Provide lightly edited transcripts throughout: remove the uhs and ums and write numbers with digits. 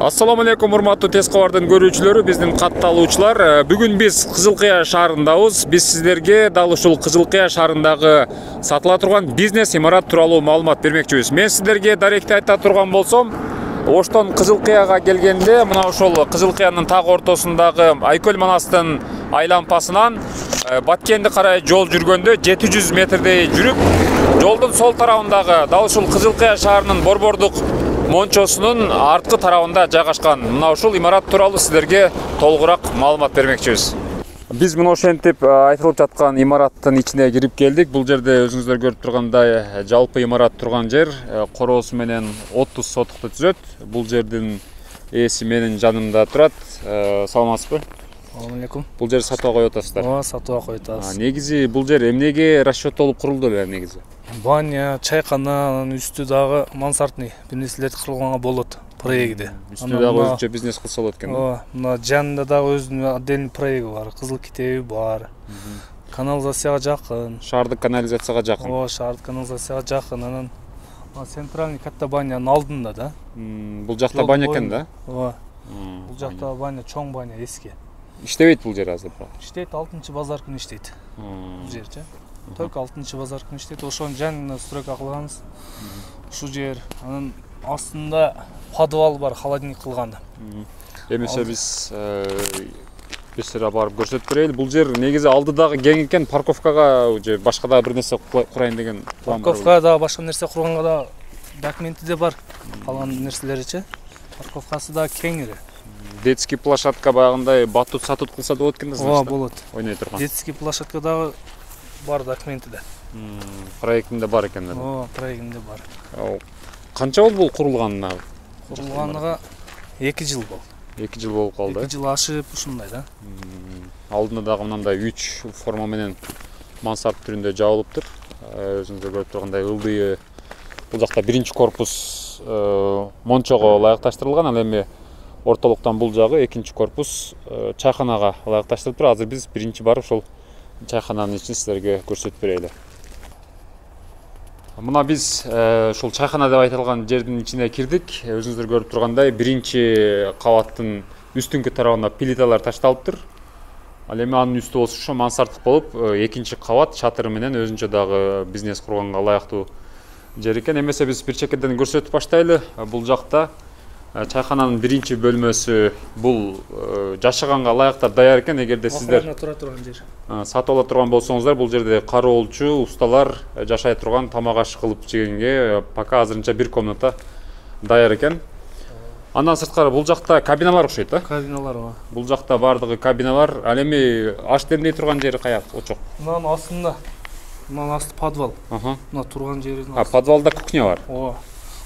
Ассаламу алейкум, урматтуу тез кабардын көрүүчүлөрү, биздин катталуучулар. Бүгүн биз Кызылкыя шаарындабыз. Биз сиздерге дал ушул Кызылкыя шаарындагы сатыла турган бизнес имарат тууралуу маалымат бермекчибиз. Мен сиздерге даректи айта турган болсом, Оштон Кызылкыяга келгенде, мына ушул Кызылкыянын так ортосундагы Айкөл Манастын айлампасынан Баткенди карай жол жүргөндө 700 метрдей жүрүп, жолдун сол тарабындагы дал ушул Кызылкыя шаарынын борбордук мончосунун арткы тарабында жайгашкан мына ушул имарат тууралуу сиздерге толугураак маалымат бермекчибиз. Биз мына ошентип айтылып жаткан имараттын ичине кирип келдик. Бул жерде өзүңүздөр көрүп тургандай жалпы имарат турган жер короосу менен 30 сотукту түзөт. Бул жердин ээси менин жанымда турат. Саламатсызбы? Assalamu alaikum. Бул жер сатууга коюп атасыздар. Ооба, сатууга коюп атабыз. Негизи бул жер эмнеге расчеттолуп курулду эле негизи? Баня, чайкана, үстү дагы мансартный бир нерселерди курганга болот проекти. Үстү дагы өзүнчө бизнес кылса болот экен. Ооба, мына жанында дагы өзүнүн отдельный проекти бар, кызыл китеби бар. Канализацияга жакын. Шаардык канализацияга жакын. Ооба, шаардык канализацияга жакын. Анан центральный катта банянын алдында да. Бул жакта баня экен да? Ооба. Бул жакта баня, чоң баня, эски. Иштебейт бул жер азыр. Иштейт, 6-базар күнү иштейт. Бул жерчи. Только 6-базар күнү иштейт. Ошонун жанына стройка кылганбыз. Ушул жер, анын астында подвал бар, холодильник кылган. Эмесе биз бесера барып көрсөтүп берели. Бул жер негизи алдыдагы кең экен, парковкага же башка да бир нерсе курайын деген план бар. Парковкага да башка нерсе курганга да документи де бар. Калган нерселеричи. Парковкасы да кеңири. Детский площадка багындай батут сатут кылса болот экен да. Ооба, болот. Ойной турган. Детский площадка дагы бар документи да. Проектинде бар экен да. Ооба, проектинде бар. Канча болду бул курулганына? Курулганына 2 жыл болду. 2 жыл болуп калды. 2 жыл ашып ушундай да. Алдында дагы мындай 3 форма менен мансарт түрүндө жабылыптыр. Өзүңүздөр көрүп тургандай ылдый бул жакта биринчи корпус мончого ылайыкташтырылган, ал эми ортолуктан бул жагы экинчи корпус чайканага ылайыкташтырылыптыр. Азыр биз биринчи барып ошол чайкананын ичин силерге көрсөтүп берели. Мына биз ушул чайкана деп айтылган жердин ичине кирдик. Өзүңүздөр көрүп тургандай биринчи кабаттын үстүңкү тарабына плиталар ташталыптыр. Ал эми анын үстү болсо ошо мансарттык болуп, экинчи кабат чатыры менен өзүнчө дагы бизнес курганга ылайыктуу жер экен. Эмесе биз бир чекеден көрсөтүп баштайлы. Бул жакта чайкананын биринчи бөлмөсү бул жашаганга ылайыктап даяр экен. Эгерде сиздер тура турган жер. сатып ала турган болсоңуздар, бул жерде кароолчу, усталар жашай турган, тамак аш кылып жегенге пока азырынча бир комната даяр экен. Андан сырткары бул жакта кабиналар окшойт да? Кабиналар бар. Бул жакта бардыгы кабиналар. Ал эми аш демдей турган жери каяк, очок? Мынанын астында. Мынанын асты подвал. Мына турган жердин асты. Подвалда кухня бар. Ооба.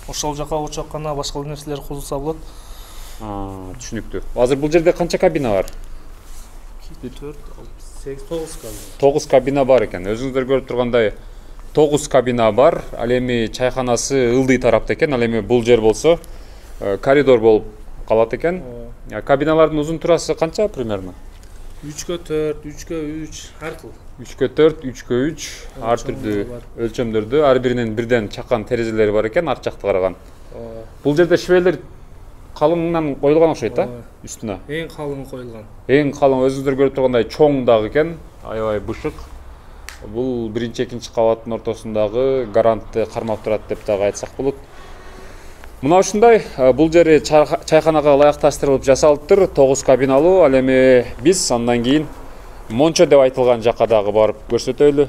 Ошол жака очоккана башка нерселер курулса болот. Түшүнүктүү. Азыр бул жерде канча кабина бар? 4, 6, 8, 9 кабина. 9 кабина бар экен. Өзүңүздөр көрүп тургандай 9 кабина бар. Ал эми чайканасы ылдый тарапта экен. Ал эми бул жер болсо коридор болуп калат экен. Кабиналардын узун турасы канча примерно? 3x4, 3x3 ар кыл. 3x4, 3x3 ар түрдүү өлчөмдөрдө, ар биринин бирден чакан терезелери бар экен, ар жакты караган. Бул жерде швелер калыңынан коюлган окшойт да, үстүнө. Эң калың коюлган. Эң калың, өзүңүздөр көрүп тургандай чоң дагы экен, аябай бышык. Бул биринчи, экинчи кабаттын ортосундагы гарантты кармап турат деп дагы айтсак болот. Мына ушундай, бул жери чайканага ылайыкташтырылып жасалыптыр, 9 кабиналуу. Ал эми биз андан кийин мончо деп айтылган жакка дагы барып көрсөтөлү.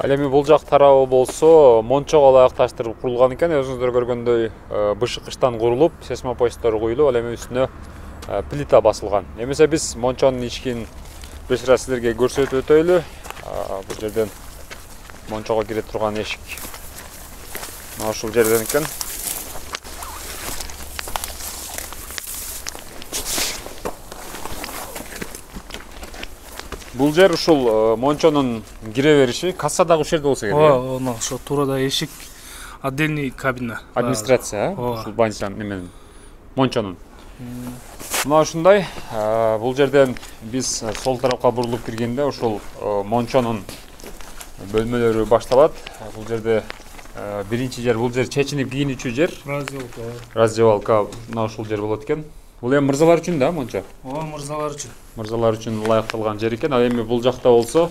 Ал эми бул жак тарабы болсо мончого ылайыкташтырып курулган экен. Өзүңүздөр көргөндөй бышык ыштан курулуп, сейсмопоисттер коюлуп, ал эми үстүнө плита басылган. Эмесе биз мончонун ичкин бир сыра силерге көрсөтүп өтөлү. Бул жерден мончого кире турган эшик мына ушул жерден экен. Бул жер ушул мончонун кире бериши, касса дагы ушул жерде болсо керек. Ооба, мына ошо туурада эшик, отдельный кабина. Администрация, ушул банчанын неменин, мончонун. Мына ушундай, бул жерден биз сол тарапка бурулуп киргенде ушул мончонун бөлмөлөрү башталат. Бул жерде Биринчи жер бул жер чечинип кийинүүчү жер. Раздевалка бар. Раздевалка мына ушул жер болот экен. Бул эми мырзалар үчүн да монча. Ооба, мырзалар үчүн. Мырзалар үчүн ылайыкталган жер экен. Ал эми бул жакта болсо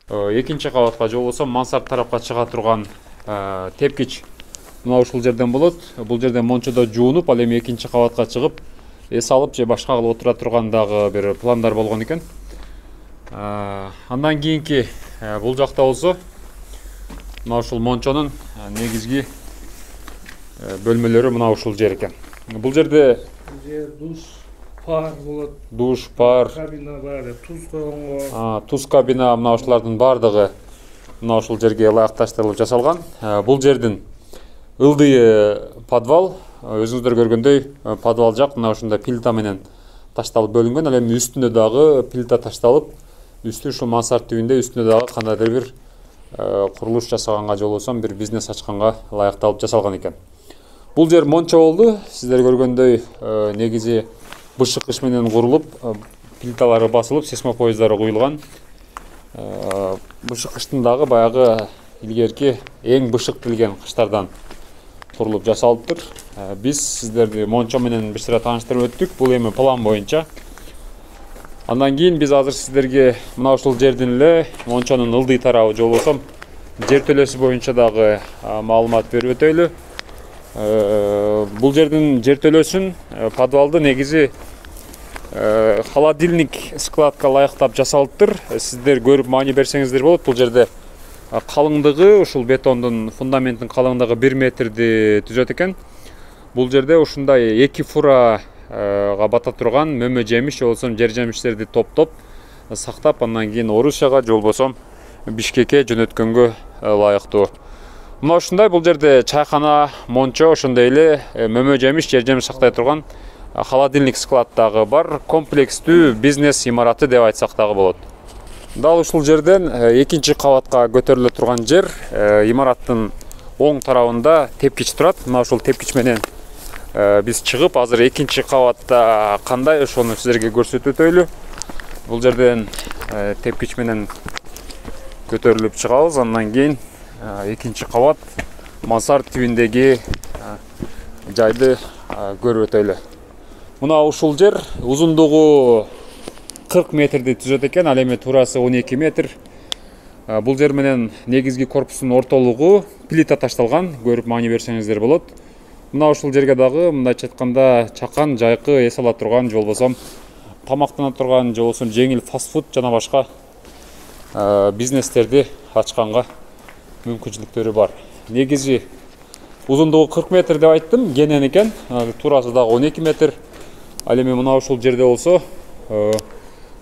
экинчи кабатка же болбосо мансард тарапка чыга турган тепкич мына ушул жерден болот. Бул жерден мончодо жуунуп, ал эми экинчи кабатка чыгып, эс алып же башка кылып отура турган дагы бир пландар болгон экен. Андан кийинки бул жакта болсо мына ушул мончонун негизги бөлмөлөрү мына ушул жер экен. Бул жерде Душ, пар болот. Душ, пар, Кабина бар, туз койгонго. Туз кабина мына ушулардын бардыгы мына ушул жерге ылайыкташтырылып жасалган. Бул жердин ылдыйы подвал. Өзүңүздөр көргөндөй подвал жак мына ушундай плита менен ташталып бөлүнгөн. Ал эми үстүнө дагы плита ташталып, үстү ушул мансард түбүндө үстүнө дагы кандайдыр бир курулуш жасаганга же болбосо бир бизнес ачканга ылайыкталып жасалган экен. Бул жер мончо болду. Сиздер көргөндөй негизи бышык кыш менен курулуп, плиталары басылып, сейсмопоездары куюлган. Бышык кыштын дагы баягы илгерки эң бышык билген кыштардан курулуп жасалыптыр. Биз сиздерди мончо менен бир сыйра тааныштырып өттүк. Бул эми план боюнча. Андан кийин биз азыр сиздерге мына ушул жердин эле мончонун ылдый тарабы же болбосо жер төлөсү боюнча дагы маалымат берип өтөйлү. Бул жердин жер төлөсүн подвалды негизи холодильник складка ылайыктап жасалыптыр. Сиздер көрүп маани берсеңиздер болот. Бул жерде калыңдыгы ушул бетондун фундаменттин калыңдыгы 1 метрди түзөт экен. Бул жерде ушундай 2 фурага бата турган мөмө жемиш же болбосо жер жемиштерди топтоп сактап, андан кийин Орусияга же болбосо Бишкекке жөнөткөнгө ылайыктуу. Мына ушундай бул жерде чайкана, мончо, ошондой эле мөмө жемиш, жер жемиш сактай турган холодильник склад дагы бар. Комплекстүү бизнес имараты деп айтсак дагы болот. Дал ушул жерден экинчи кабатка көтөрүлө турган жер имараттын оң тарабында тепкич турат. Мына ушул тепкич менен биз чыгып, азыр экинчи кабатта кандай ошону сиздерге көрсөтүп өтөйлү. Бул жерден тепкич менен көтөрүлүп чыгабыз. Андан кийин экинчи кабат мансард түбүндөгү жайды көрүп өтөйлү. Мына ушул жер узундугу 40 метрди түзөт экен, ал эми туурасы 12 метр. Бул жер менен негизги корпустун ортолугу плита ташталган, көрүп маани берсеңиздер болот. Мына ушул жерге дагы мындайча айтканда чакан, жайкы эс ала турган же болбосо тамактана турган же болбосо жеңил фастфуд жана башка бизнестерди ачканга мүмкүнчүлүктөрү бар. Негизи узундугу 40 метр деп айттым, кенен экен, туурасы дагы 12 метр. Ал эми мына ушул жерде болсо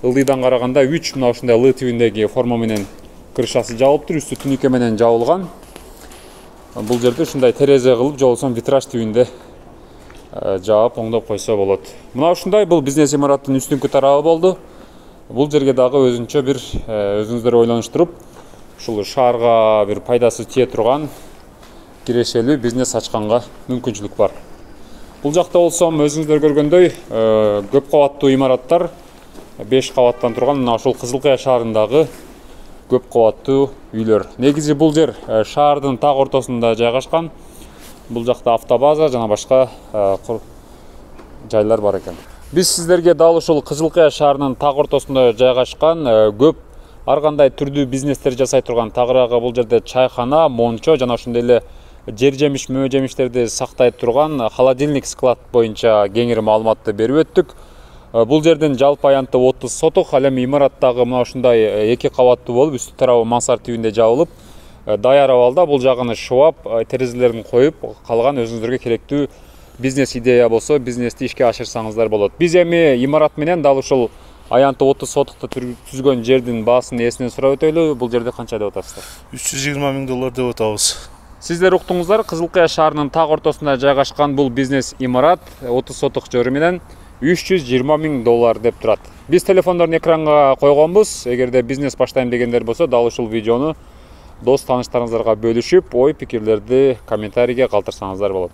ылдыйдан караганда 3 мына ушундай ылы түбүндөгү форма менен крышасы жабылыптыр, үстү түнүкө менен жабылган. Бул жерде ушундай терезе кылып же болбосо витраж түбүндө жаап оңдоп койсо болот. Мына ушундай бул бизнес имараттын үстүнкү тарабы болду. Бул жерге дагы өзүнчө бир өзүңүздөр ойлонуштуруп, ушул шаарга бир пайдасы тие турган кирешелүү бизнес ачканга мүмкүнчүлүк бар. Бул жакта болсо өзүңүздөр көргөндөй көп кабаттуу имараттар 5 кабаттан турган мына ушул Кызылкыя шаарындагы көп кабаттуу үйлөр. Негизи бул жер шаардын так ортосунда жайгашкан. Бул жакта автобаза жана башка жайлар бар экен. Биз сиздерге дал ушул Кызылкыя шаарынын так ортосунда жайгашкан көп ар кандай түрдүү бизнестер жасай турган тагыраагы бул жерде чайкана, мончо жана ошондой эле жер жемиш, мөмө жемиштерди сактай турган холодильник склад боюнча кеңири маалыматты берип өттүк. Бул жердин жалпы аянты 30 соток, ал эми имараттагы мына ушундай 2 кабаттуу болуп, үстү тарабы мансард түбүндө жабылып, даяр абалда бул жагын шубап, терезелерин коюп, калган өзүңүздөргө керектүү бизнес идея болсо, бизнести ишке ашырсаңыздар болот. Биз эми имарат менен дал ушул аянты 30 сотокто түзгөн жердин баасын эсинен сурап өтөйлү. Бул жерде канча деп атасыздар? $320 000 деп атабыз. Сиздер уктуңуздар, Кызылкыя шаарынын так ортосунда жайгашкан бул бизнес имарат 30 соток жери менен $320 000 деп турат. Биз телефондорун экранга койгонбуз. Эгерде бизнес баштайм дегендер болсо, дал ушул видеону дос тааныштарыңыздарга бөлүшүп, ой пикирлерди комментарийге калтырсаңыздар болот.